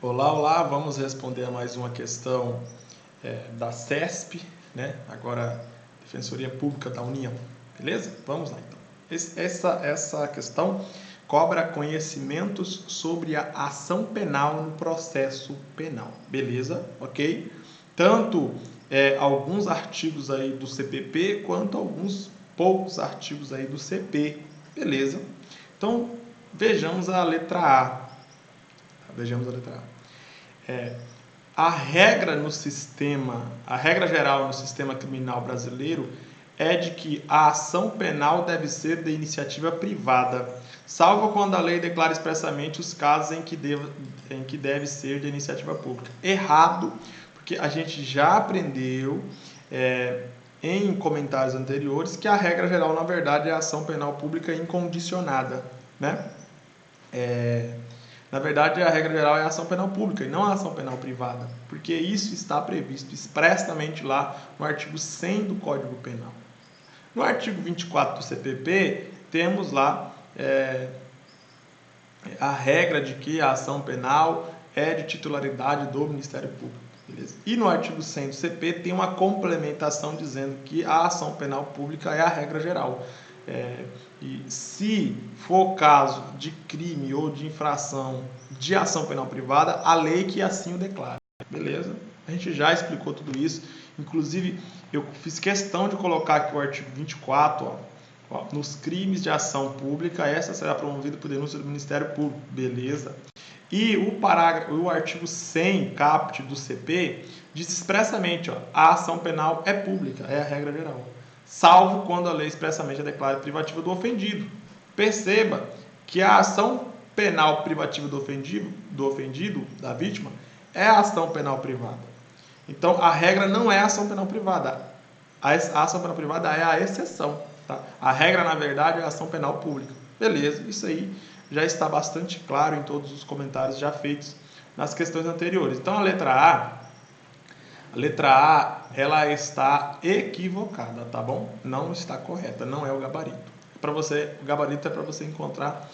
Olá, olá, vamos responder a mais uma questão da CESP, né? Agora, Defensoria Pública da União, beleza? Vamos lá então. Essa questão cobra conhecimentos sobre a ação penal no processo penal, beleza? Ok? Tanto alguns artigos aí do CPP quanto alguns poucos artigos aí do CP, beleza? Então, vejamos a letra A. Vejamos a letra A. A regra geral no sistema criminal brasileiro é de que a ação penal deve ser de iniciativa privada, salvo quando a lei declara expressamente os casos em que deve ser de iniciativa pública. Errado, porque a gente já aprendeu em comentários anteriores que a regra geral, na verdade, é a ação penal pública incondicionada, né? Na verdade, a regra geral é a ação penal pública e não a ação penal privada, porque isso está previsto expressamente lá no artigo 100 do Código Penal. No artigo 24 do CPP, temos lá a regra de que a ação penal é de titularidade do Ministério Público. Beleza? E no artigo 100 do CP tem uma complementação dizendo que a ação penal pública é a regra geral. E se for caso de crime ou de infração de ação penal privada, a lei que assim o declara. Beleza? A gente já explicou tudo isso. Inclusive, eu fiz questão de colocar aqui o artigo 24, nos crimes de ação pública, essa será promovida por denúncia do Ministério Público. Beleza? E o artigo 100, caput do CP, diz expressamente, a ação penal é pública, é a regra geral, salvo quando a lei expressamente declara privativa do ofendido. Perceba que a ação penal privativa do ofendido, da vítima, é a ação penal privada. Então, a regra não é a ação penal privada. A ação penal privada é a exceção. Tá? A regra, na verdade, é a ação penal pública. Beleza, isso aí já está bastante claro em todos os comentários já feitos nas questões anteriores. Então, a letra A, ela está equivocada, tá bom? Não está correta, não é o gabarito. O gabarito é para você encontrar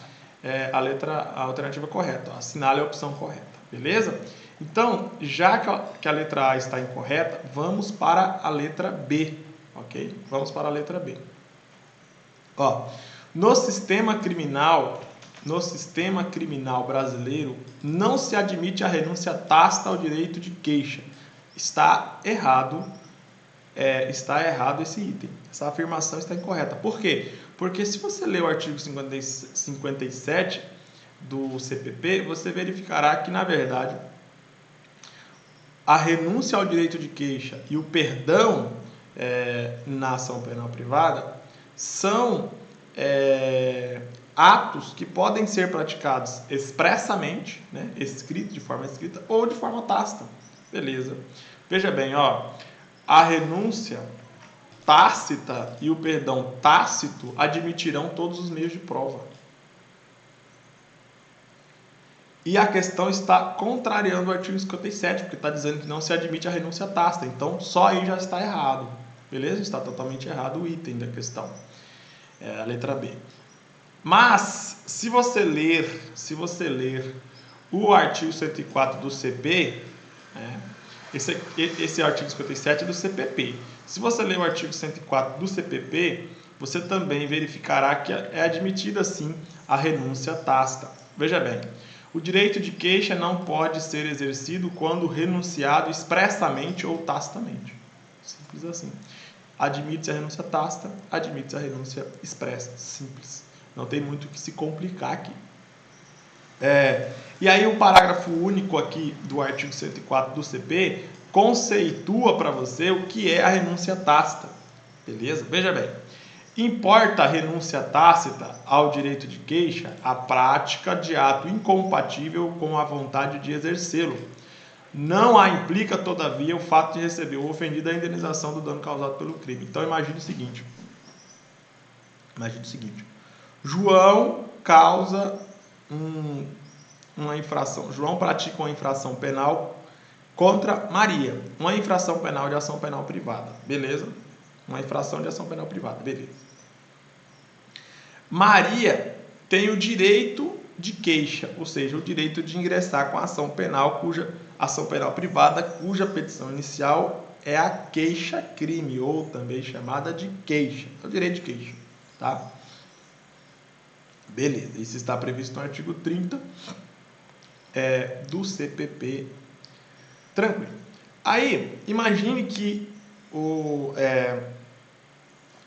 a alternativa correta. Assinale a opção correta, beleza? Então, já que a letra A está incorreta, vamos para a letra B, ok? Vamos para a letra B. No sistema criminal brasileiro, não se admite a renúncia tácita ao direito de queixa. Está errado esse item. Essa afirmação está incorreta. Por quê? Porque se você ler o artigo 57 do CPP, você verificará que, na verdade, a renúncia ao direito de queixa e o perdão na ação penal privada são atos que podem ser praticados expressamente, né, de forma escrita ou de forma tácita. Beleza. Veja bem, a renúncia tácita e o perdão tácito admitirão todos os meios de prova. E a questão está contrariando o artigo 57, porque está dizendo que não se admite a renúncia tácita. Então, só aí já está errado. Beleza? Está totalmente errado o item da questão. A letra B. Mas, se você ler o artigo 104 do CP, esse artigo 57 é do CPP. Se você ler o artigo 104 do CPP, você também verificará que é admitida, sim, a renúncia tácita. Veja bem, o direito de queixa não pode ser exercido quando renunciado expressamente ou tacitamente. Simples assim. Admite-se a renúncia tácita, admite-se a renúncia expressa. Simples. Não tem muito o que se complicar aqui. E aí o parágrafo único aqui do artigo 104 do CP conceitua para você o que é a renúncia tácita. Beleza? Veja bem. Importa a renúncia tácita ao direito de queixa a prática de ato incompatível com a vontade de exercê-lo. Não a implica, todavia, o fato de receber o ofendido a indenização do dano causado pelo crime. Então, imagine o seguinte. João causa uma infração. João pratica uma infração penal contra Maria. Uma infração penal de ação penal privada. Beleza? Uma infração de ação penal privada. Beleza. Maria tem o direito de queixa, ou seja, o direito de ingressar com a ação penal privada, cuja petição inicial é a queixa-crime, ou também chamada de queixa. É o direito de queixa, tá? Beleza, isso está previsto no artigo 30 do CPP. Tranquilo. Aí, imagine que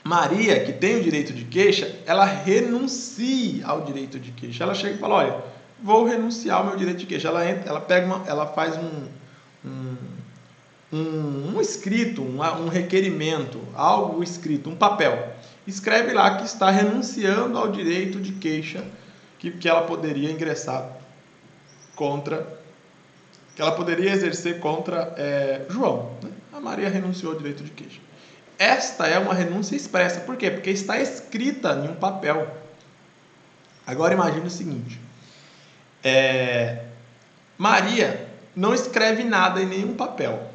Maria, que tem o direito de queixa, ela renuncia ao direito de queixa. Ela chega e fala, olha, vou renunciar ao meu direito de queixa. Ela faz um escrito, um requerimento, algo escrito, um papel. Escreve lá que está renunciando ao direito de queixa que ela poderia ingressar que ela poderia exercer contra João. Né? A Maria renunciou ao direito de queixa. Esta é uma renúncia expressa. Por quê? Porque está escrita em um papel. Agora imagine o seguinte. Maria não escreve nada em nenhum papel.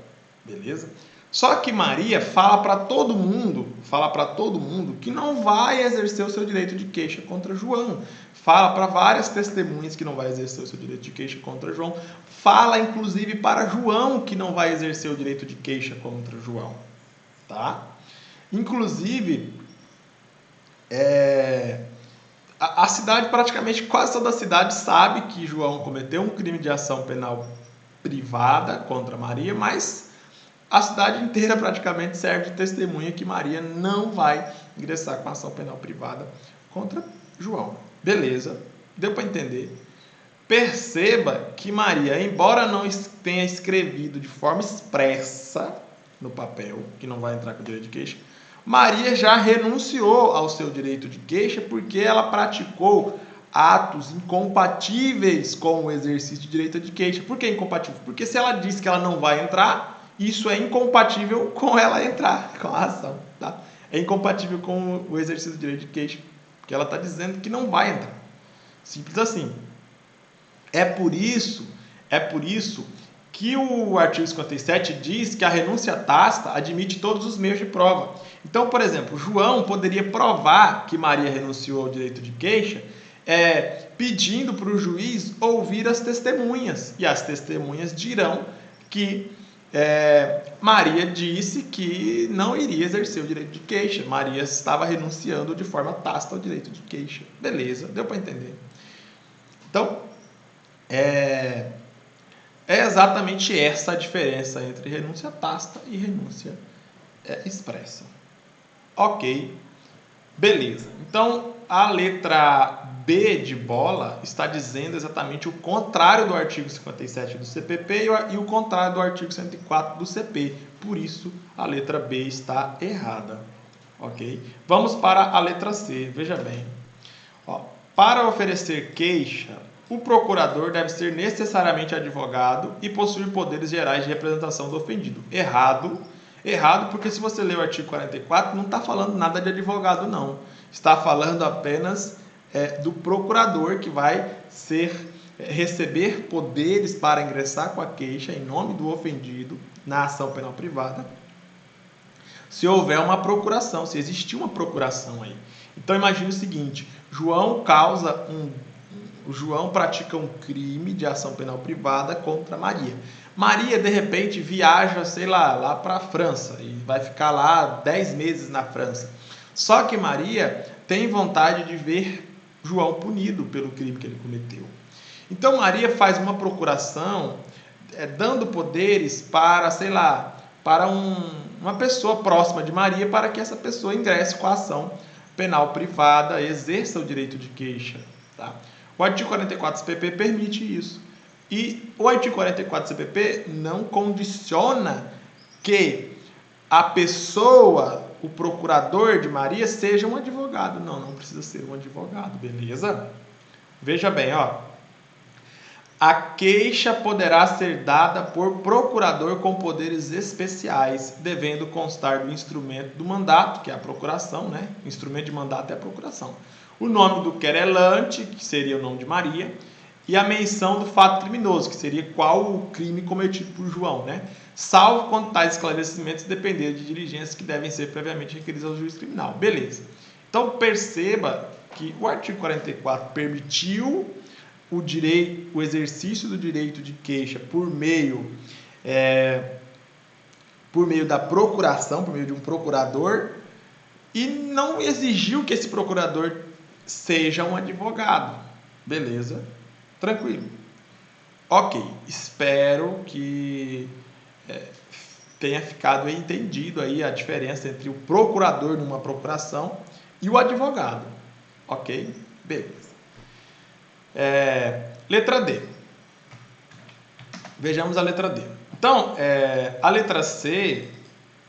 Beleza? Só que Maria fala para todo mundo que não vai exercer o seu direito de queixa contra João. Fala para várias testemunhas que não vai exercer o seu direito de queixa contra João. Fala, inclusive, para João que não vai exercer o direito de queixa contra João. Tá? Inclusive, a cidade, praticamente quase toda a cidade sabe que João cometeu um crime de ação penal privada contra Maria, mas a cidade inteira praticamente serve de testemunha que Maria não vai ingressar com ação penal privada contra João. Beleza, deu para entender? Perceba que Maria, embora não tenha escrevido de forma expressa no papel, que não vai entrar com o direito de queixa, Maria já renunciou ao seu direito de queixa porque ela praticou atos incompatíveis com o exercício de direito de queixa. Por que incompatível? Porque se ela diz que ela não vai entrar, isso é incompatível com ela entrar com a ação. Tá? É incompatível com o exercício do direito de queixa, porque ela está dizendo que não vai entrar. Simples assim. É por isso que o artigo 57 diz que a renúncia tácita admite todos os meios de prova. Então, por exemplo, João poderia provar que Maria renunciou ao direito de queixa pedindo para o juiz ouvir as testemunhas. E as testemunhas dirão que Maria disse que não iria exercer o direito de queixa. Maria estava renunciando de forma tácita ao direito de queixa. Beleza, deu para entender. Então, é exatamente essa a diferença entre renúncia tácita e renúncia expressa. Ok, beleza. Então, a letra B de bola está dizendo exatamente o contrário do artigo 57 do CPP e o contrário do artigo 104 do CP. Por isso, a letra B está errada. Ok? Vamos para a letra C. Veja bem. Para oferecer queixa, o procurador deve ser necessariamente advogado e possuir poderes gerais de representação do ofendido. Errado, porque se você ler o artigo 44, não está falando nada de advogado, não. Está falando apenas do procurador que vai receber poderes para ingressar com a queixa em nome do ofendido na ação penal privada, se houver uma procuração, se existir uma procuração aí. Então imagine o seguinte, João pratica um crime de ação penal privada contra Maria. Maria, de repente, viaja, lá para a França e vai ficar lá 10 meses na França. Só que Maria tem vontade de ver João punido pelo crime que ele cometeu. Então Maria faz uma procuração dando poderes para, para uma pessoa próxima de Maria para que essa pessoa ingresse com a ação penal privada, exerça o direito de queixa. Tá? O artigo 44 do CPP permite isso. E o artigo 44 do CPP não condiciona que a pessoa, o procurador de Maria, seja um advogado. Não precisa ser um advogado, beleza? Veja bem, a queixa poderá ser dada por procurador com poderes especiais, devendo constar do instrumento do mandato, que é a procuração, né? O instrumento de mandato é a procuração. O nome do querelante, que seria o nome de Maria, e a menção do fato criminoso, que seria qual o crime cometido por João, né? Salvo quando tais esclarecimentos dependerem de diligências que devem ser previamente requeridas ao juiz criminal. Beleza. Então perceba que o artigo 44 permitiu o exercício do direito de queixa por meio da procuração, por meio de um procurador, e não exigiu que esse procurador seja um advogado. Beleza? Tranquilo. Ok, espero que tenha ficado entendido aí a diferença entre o procurador numa procuração e o advogado. Ok? Beleza. Letra D. Vejamos a letra D. Então, a letra C,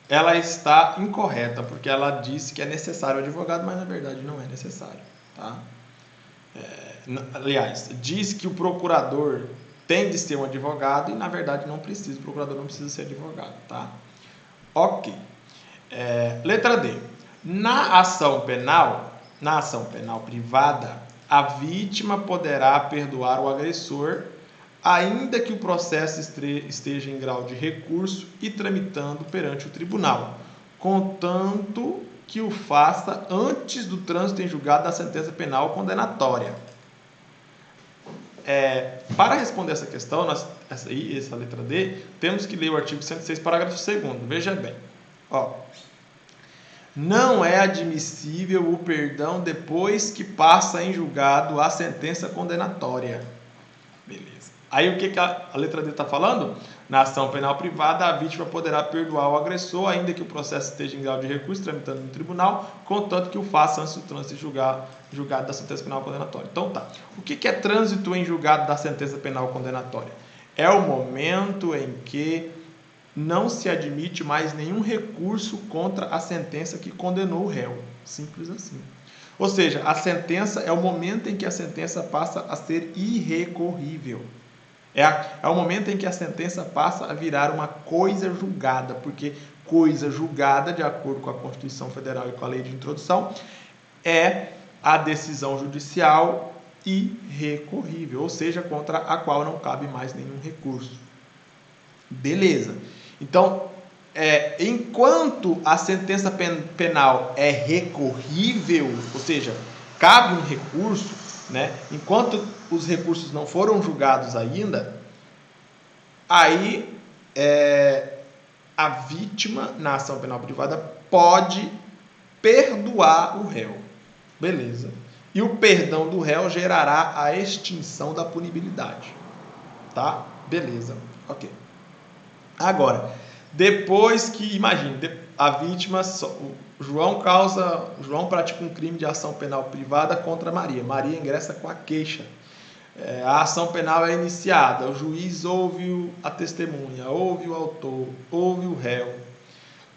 ela está incorreta, porque ela disse que é necessário o advogado, mas na verdade não é necessário. Tá? Aliás, diz que o procurador tem de ser um advogado e na verdade não precisa, o procurador não precisa ser advogado. Tá? Ok. Letra D. Na ação penal privada, a vítima poderá perdoar o agressor, ainda que o processo esteja em grau de recurso e tramitando perante o tribunal, contanto que o faça antes do trânsito em julgado da sentença penal condenatória. Para responder essa questão, essa letra D, temos que ler o artigo 106, parágrafo 2º. Veja bem. Não é admissível o perdão depois que passa em julgado a sentença condenatória. Beleza. Aí o que a letra D está falando? Na ação penal privada, a vítima poderá perdoar o agressor, ainda que o processo esteja em grau de recurso, tramitando no tribunal, contanto que o faça antes do trânsito em julgado da sentença penal condenatória. Então tá. O que é trânsito em julgado da sentença penal condenatória? É o momento em que não se admite mais nenhum recurso contra a sentença que condenou o réu. Simples assim. Ou seja, a sentença é o momento em que a sentença passa a ser irrecorrível. É o momento em que a sentença passa a virar uma coisa julgada, porque coisa julgada, de acordo com a Constituição Federal e com a Lei de Introdução, é a decisão judicial irrecorrível, ou seja, contra a qual não cabe mais nenhum recurso. Beleza. Então, enquanto a sentença penal é recorrível, ou seja, cabe um recurso, né? Enquanto os recursos não foram julgados ainda, aí a vítima na ação penal privada pode perdoar o réu. Beleza. E o perdão do réu gerará a extinção da punibilidade. Tá? Beleza. Ok. Agora, depois que, imagine, a vítima, João pratica um crime de ação penal privada contra Maria. Maria ingressa com a queixa. A ação penal é iniciada, o juiz ouve a testemunha, ouve o autor, ouve o réu.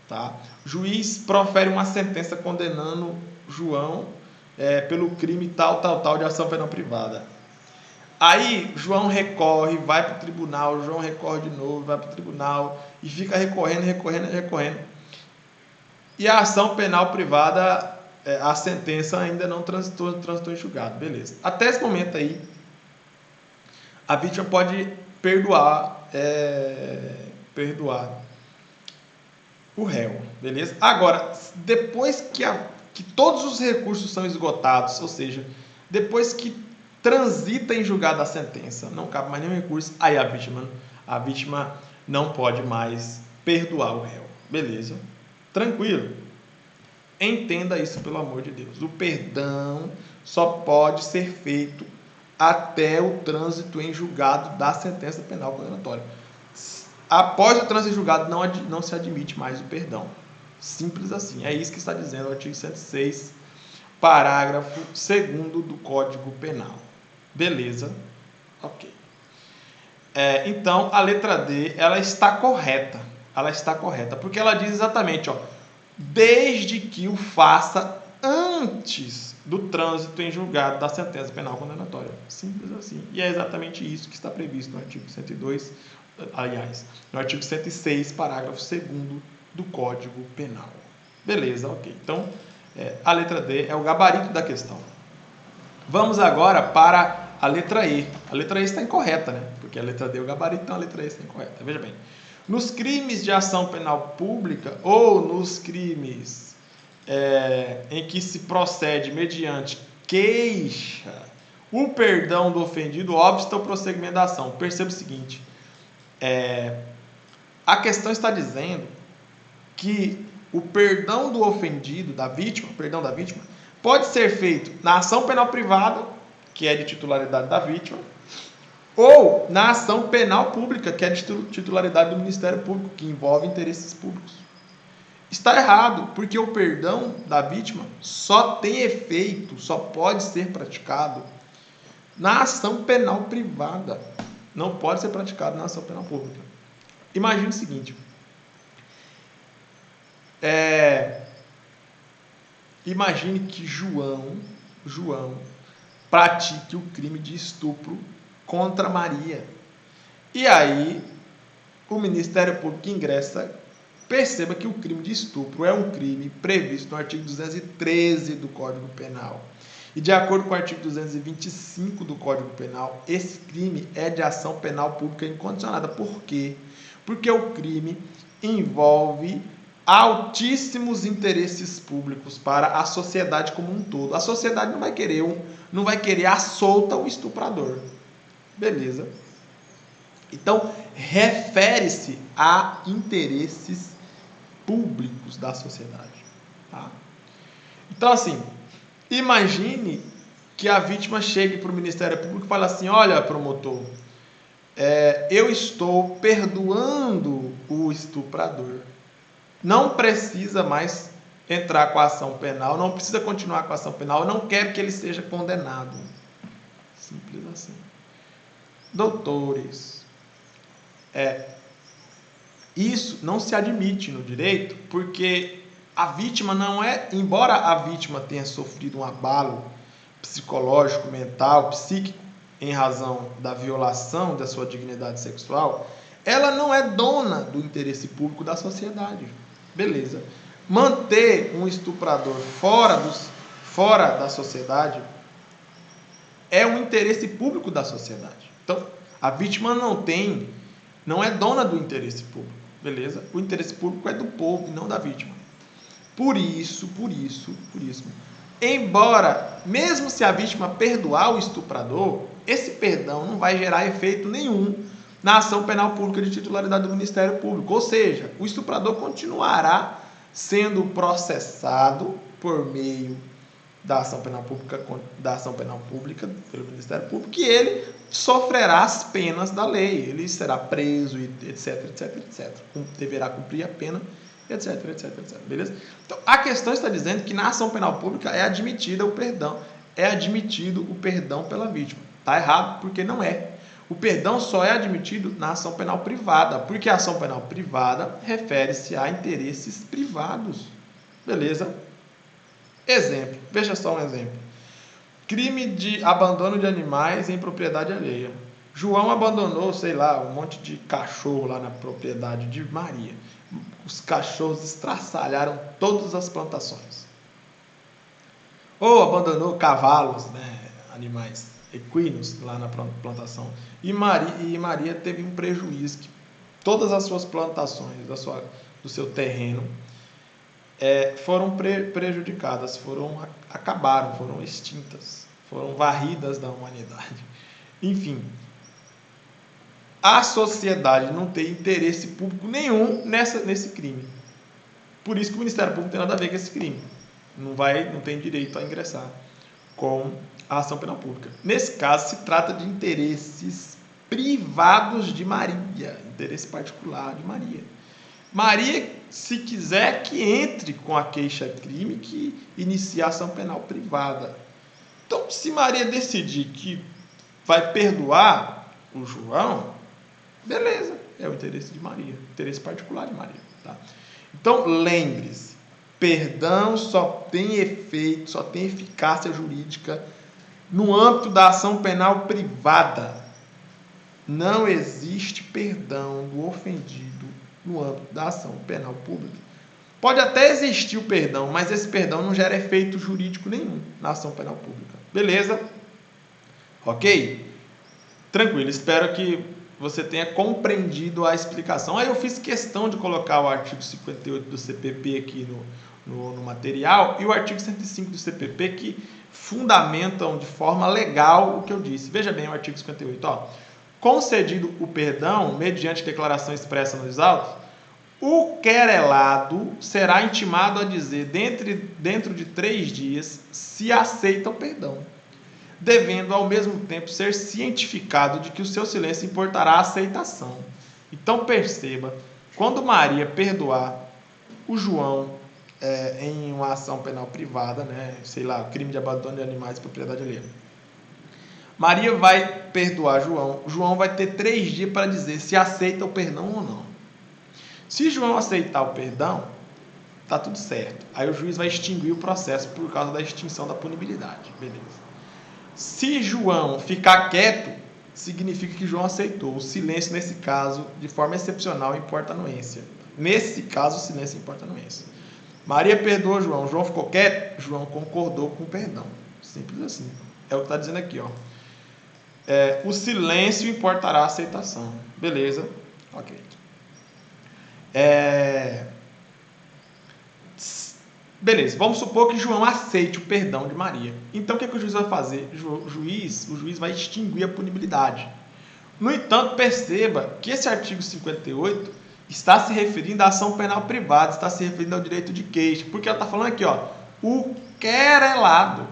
Tá? O juiz profere uma sentença condenando João pelo crime tal de ação penal privada. Aí João recorre, vai para o tribunal, João recorre de novo, vai para o tribunal e fica recorrendo. E a ação penal privada, a sentença ainda não transitou em julgado. Beleza. Até esse momento aí, a vítima pode perdoar o réu. Beleza? Agora, depois que todos os recursos são esgotados, ou seja, depois que transita em julgado a sentença, não cabe mais nenhum recurso, aí a vítima não pode mais perdoar o réu. Beleza? Tranquilo? Entenda isso, pelo amor de Deus. O perdão só pode ser feito até o trânsito em julgado da sentença penal condenatória. Após o trânsito em julgado, não se admite mais o perdão. Simples assim. É isso que está dizendo o artigo 106, parágrafo 2º do Código Penal. Beleza? Ok. Então, a letra D, ela está correta. Porque ela diz exatamente, desde que o faça antes do trânsito em julgado da sentença penal condenatória. Simples assim. E é exatamente isso que está previsto no artigo 102, no artigo 106, parágrafo 2º do Código Penal. Beleza, ok. Então, a letra D é o gabarito da questão. Vamos agora para a letra E. A letra E está incorreta, né? Porque a letra D é o gabarito, então a letra E está incorreta. Veja bem. Nos crimes de ação penal pública ou nos crimes em que se procede mediante queixa O perdão do ofendido obsta o prosseguimento da ação. Perceba o seguinte, a questão está dizendo que o perdão do ofendido, da vítima, pode ser feito na ação penal privada, que é de titularidade da vítima, ou na ação penal pública, que é de titularidade do Ministério Público, que envolve interesses públicos. Está errado, porque o perdão da vítima só tem efeito, só pode ser praticado na ação penal privada. Não pode ser praticado na ação penal pública. Imagine o seguinte. Imagine que João pratique o crime de estupro contra Maria. E aí, o Ministério Público ingressa, perceba que o crime de estupro é um crime previsto no artigo 213 do Código Penal. E de acordo com o artigo 225 do Código Penal, esse crime é de ação penal pública incondicionada. Por quê? Porque o crime envolve altíssimos interesses públicos para a sociedade como um todo. A sociedade não vai querer à solta o estuprador. Beleza? Então, refere-se a interesses públicos da sociedade. Tá? Então, assim, imagine que a vítima chegue para o Ministério Público e fale assim, olha, promotor, eu estou perdoando o estuprador. Não precisa mais entrar com a ação penal, não precisa continuar com a ação penal, eu não quero que ele seja condenado. Simples assim. Doutores, isso não se admite no direito, porque a vítima não embora a vítima tenha sofrido um abalo psicológico, mental, psíquico, em razão da violação da sua dignidade sexual, ela não é dona do interesse público da sociedade. Beleza. Manter um estuprador fora da sociedade é um interesse público da sociedade. Então, a vítima não é dona do interesse público. Beleza? O interesse público é do povo e não da vítima. Por isso, embora, mesmo se a vítima perdoar o estuprador, esse perdão não vai gerar efeito nenhum na ação penal pública de titularidade do Ministério Público. Ou seja, o estuprador continuará sendo processado por meio da ação penal pública pelo Ministério Público, e ele sofrerá as penas da lei. Ele será preso, etc. Deverá cumprir a pena, etc. Beleza? Então, a questão está dizendo que na ação penal pública é admitido o perdão pela vítima. Está errado, porque não é. O perdão só é admitido na ação penal privada, porque a ação penal privada refere-se a interesses privados. Beleza? Exemplo. Veja só um exemplo. Crime de abandono de animais em propriedade alheia. João abandonou, um monte de cachorro lá na propriedade de Maria. Os cachorros estraçalharam todas as plantações. Ou abandonou cavalos, animais equinos lá na plantação. E Maria teve um prejuízo, que todas as suas plantações do seu terreno foram prejudicadas, acabaram, foram extintas, foram varridas da humanidade. Enfim, a sociedade não tem interesse público nenhum nesse crime. Por isso que o Ministério Público não tem nada a ver com esse crime. Não tem direito a ingressar com a ação penal pública. Nesse caso, se trata de interesses privados de Maria, interesse particular de Maria. Maria, se quiser, que entre com a queixa-crime, que inicie a ação penal privada. Então, se Maria decidir que vai perdoar o João, beleza, é o interesse de Maria, interesse particular de Maria. Tá? Então, lembre-se, perdão só tem efeito, só tem eficácia jurídica no âmbito da ação penal privada. Não existe perdão do ofendido no âmbito da ação penal pública. Pode até existir o perdão, mas esse perdão não gera efeito jurídico nenhum na ação penal pública. Beleza? Ok? Tranquilo, espero que você tenha compreendido a explicação. Aí eu fiz questão de colocar o artigo 58 do CPP aqui no material, e o artigo 105 do CPP, que fundamentam de forma legal o que eu disse. Veja bem o artigo 58, ó. Concedido o perdão, mediante declaração expressa nos autos, o querelado será intimado a dizer dentro de 3 dias se aceita o perdão, devendo ao mesmo tempo ser cientificado de que o seu silêncio importará a aceitação. Então perceba, quando Maria perdoar o João em uma ação penal privada, né, sei lá, crime de abandono de animais e propriedade alheia, Maria vai perdoar João. João vai ter 3 dias para dizer se aceita o perdão ou não. Se João aceitar o perdão, tá tudo certo. Aí o juiz vai extinguir o processo por causa da extinção da punibilidade. Beleza. Se João ficar quieto, significa que João aceitou. O silêncio, nesse caso, de forma excepcional, importa a anuência. Nesse caso, o silêncio importa a anuência. Maria perdoou João. João ficou quieto? João concordou com o perdão. Simples assim. É o que está dizendo aqui, ó. O silêncio importará a aceitação. Beleza? Ok. Beleza, vamos supor que João aceite o perdão de Maria. Então o que o juiz vai fazer? O juiz vai extinguir a punibilidade. No entanto, perceba que esse artigo 58 está se referindo à ação penal privada, está se referindo ao direito de queixa, porque ela está falando aqui, ó, o querelado.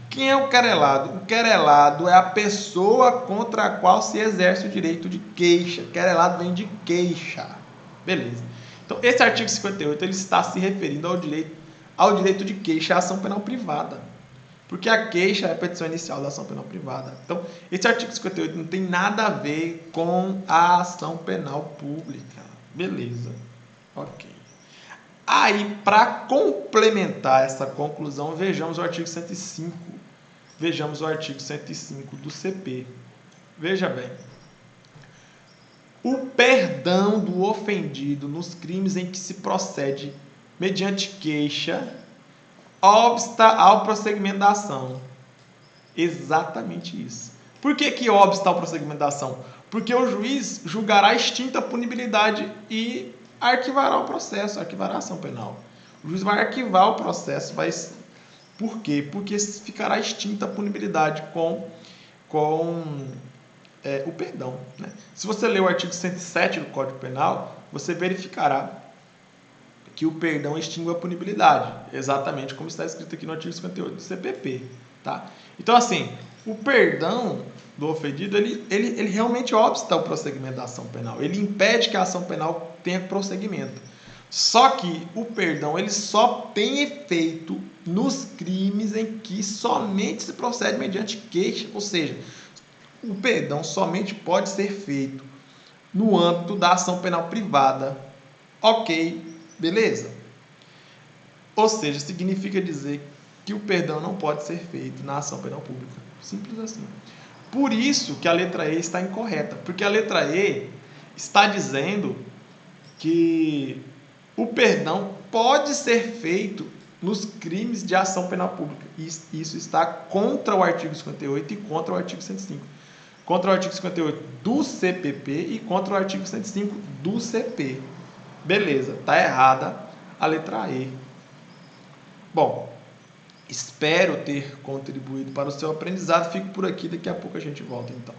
Quem é o querelado? O querelado é a pessoa contra a qual se exerce o direito de queixa. Querelado vem de queixa. Beleza. Então, esse artigo 58 ele está se referindo ao direito de queixa à ação penal privada. Porque a queixa é a petição inicial da ação penal privada. Então, esse artigo 58 não tem nada a ver com a ação penal pública. Beleza. Ok. Aí, para complementar essa conclusão, vejamos o artigo 105. Vejamos o artigo 105 do CP. Veja bem. O perdão do ofendido nos crimes em que se procede mediante queixa obsta ao prosseguimento da ação. Exatamente isso. Por que obsta ao prosseguimento da ação? Porque o juiz julgará extinta a punibilidade e arquivará o processo, arquivará a ação penal. O juiz vai arquivar o processo, Por quê? Porque ficará extinta a punibilidade com o perdão. Né? Se você ler o artigo 107 do Código Penal, você verificará que o perdão extingue a punibilidade, exatamente como está escrito aqui no artigo 58 do CPP. Tá? Então, assim, o perdão do ofendido, ele realmente obsta ao prosseguimento da ação penal. Ele impede que a ação penal tenha prosseguimento. Só que o perdão ele só tem efeito nos crimes em que somente se procede mediante queixa, ou seja, o perdão somente pode ser feito no âmbito da ação penal privada. Ok, beleza? Ou seja, significa dizer que o perdão não pode ser feito na ação penal pública. Simples assim. Por isso que a letra E está incorreta, porque a letra E está dizendo que o perdão pode ser feito nos crimes de ação penal pública. Isso está contra o artigo 58 e contra o artigo 105. Contra o artigo 58 do CPP e contra o artigo 105 do CP. Beleza, está errada a letra E. Bom, espero ter contribuído para o seu aprendizado. Fico por aqui, daqui a pouco a gente volta então.